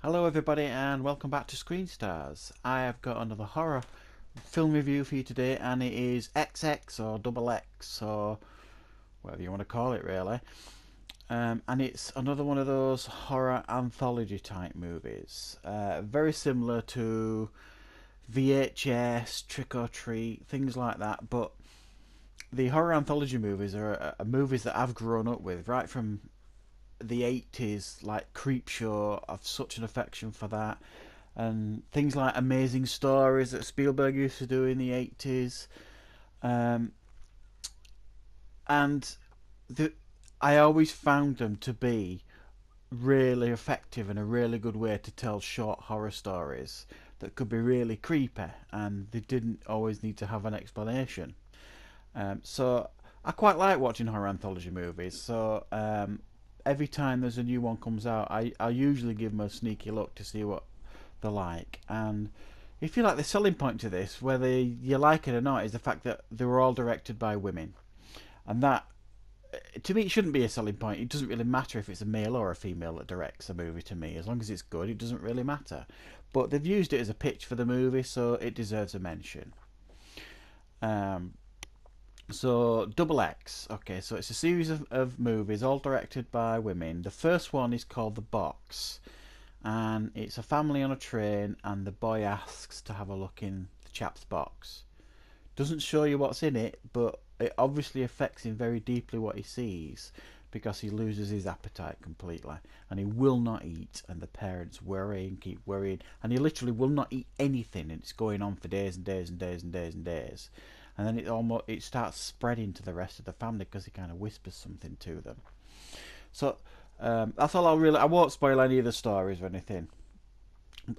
Hello everybody and welcome back to Screen Stars. I have got another horror film review for you today, and it is XX or Double X or whatever you want to call it really. And it's another one of those horror anthology type movies. Very similar to VHS, Trick or Treat, things like that, but the horror anthology movies are movies that I've grown up with right from the 80s, like Creepshow. I've such an affection for that, and things like Amazing Stories that Spielberg used to do in the 80s. Um, and the, I always found them to be really effective and a really good way to tell short horror stories that could be really creepy, and they didn't always need to have an explanation. So I quite like watching horror anthology movies. So every time there's a new one comes out, I usually give them a sneaky look to see what they're like. And if you like, the selling point to this, whether you like it or not, is the fact that they were all directed by women, and that to me it shouldn't be a selling point. It doesn't really matter if it's a male or a female that directs a movie. To me, as long as it's good, it doesn't really matter. But they've used it as a pitch for the movie, so it deserves a mention. Um, So, Double X. Okay, so it's a series of movies, all directed by women. The first one is called The Box, and it's a family on a train, and the boy asks to have a look in the chap's box. Doesn't show you what's in it, but it obviously affects him very deeply what he sees, because he loses his appetite completely, and he will not eat, and the parents worry and keep worrying, and he literally will not eat anything, and it's going on for days and days and days and days and days. And then it starts spreading to the rest of the family because he kind of whispers something to them. So that's all I won't spoil any of the stories or anything.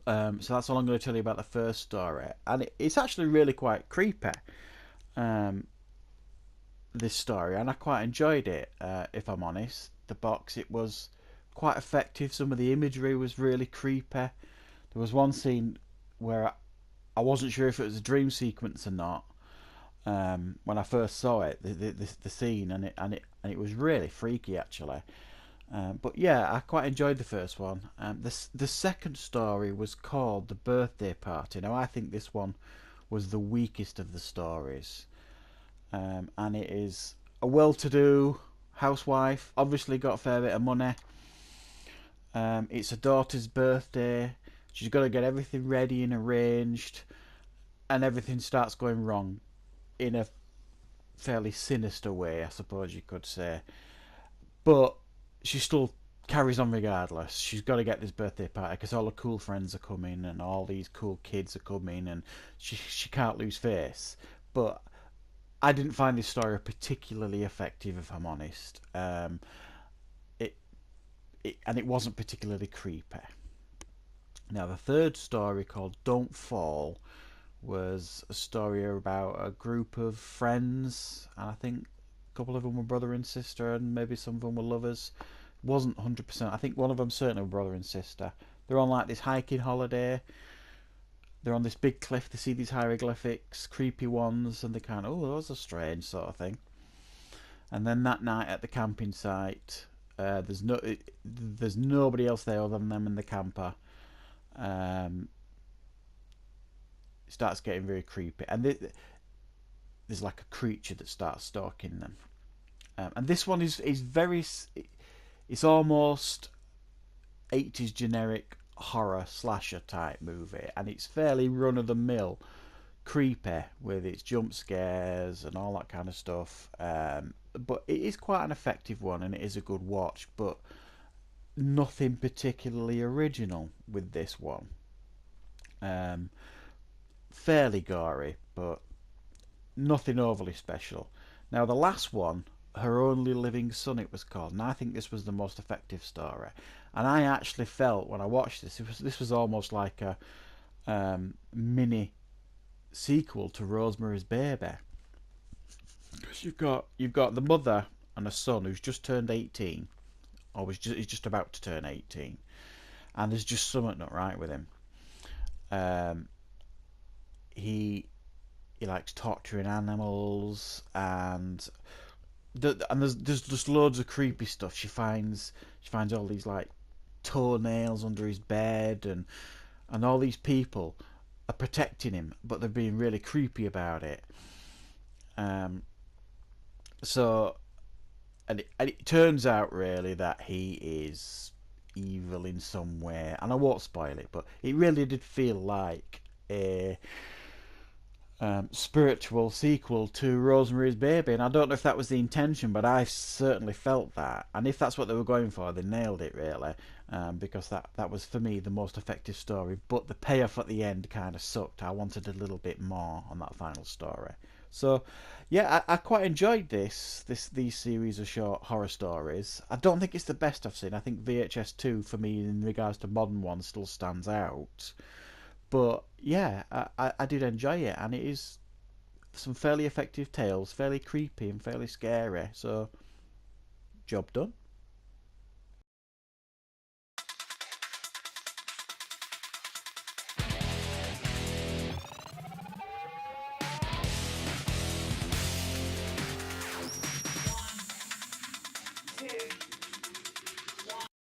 So that's all I'm going to tell you about the first story, and it's actually really quite creepy. Um, this story, and I quite enjoyed it. If I'm honest, the box, it was quite effective. Some of the imagery was really creepy. There was one scene where I wasn't sure if it was a dream sequence or not. When I first saw it, the scene, and it was really freaky actually. But yeah, I quite enjoyed the first one. The second story was called The Birthday Party. Now I think this one was the weakest of the stories, and it is a well-to-do housewife, obviously got a fair bit of money. It's her daughter's birthday. She's got to get everything ready and arranged, and everything starts going wrong in a fairly sinister way, I suppose you could say. But she still carries on regardless. She's got to get this birthday party because all her cool friends are coming and all these cool kids are coming, and she can't lose face. But I didn't find this story particularly effective, if I'm honest. It, and it wasn't particularly creepy. Now the third story, called Don't Fall, was a story about a group of friends, and I think a couple of them were brother and sister, and maybe some of them were lovers. Wasn't 100%. I think one of them certainly were brother and sister. They're on like this hiking holiday. They're on this big cliff. They see these hieroglyphics, creepy ones, and they kind of, oh, those are strange, sort of thing. And then that night at the camping site, there's nobody else there other than them and the camper. Um, it starts getting very creepy, and there's like a creature that starts stalking them. And this one is very, it's almost 80s generic horror slasher type movie, and it's fairly run of the mill creepy with its jump scares and all that kind of stuff. But it is quite an effective one, and it is a good watch, but nothing particularly original with this one. Um, Fairly gory, but nothing overly special. Now, the last one, Her Only Living Son, it was called, and I think this was the most effective story. And I actually felt when I watched this, this was almost like a mini sequel to Rosemary's Baby, because you've got the mother and a son who's just turned 18, or he's just about to turn 18, and there's just something not right with him. Um, he he likes torturing animals, and there's just loads of creepy stuff. She finds all these like toenails under his bed, and all these people are protecting him, but they're being really creepy about it. Um, so, and it turns out really that he is evil in some way, and I won't spoil it, but it really did feel like a spiritual sequel to Rosemary's Baby, and I don't know if that was the intention, but I certainly felt that. And if that's what they were going for, they nailed it really, because that was for me the most effective story. But the payoff at the end kind of sucked. I wanted a little bit more on that final story. So, yeah, I quite enjoyed these series of short horror stories. I don't think it's the best I've seen. I think VHS 2 for me in regards to modern ones still stands out. But yeah, I did enjoy it, and it is some fairly effective tales, fairly creepy and fairly scary. So, job done.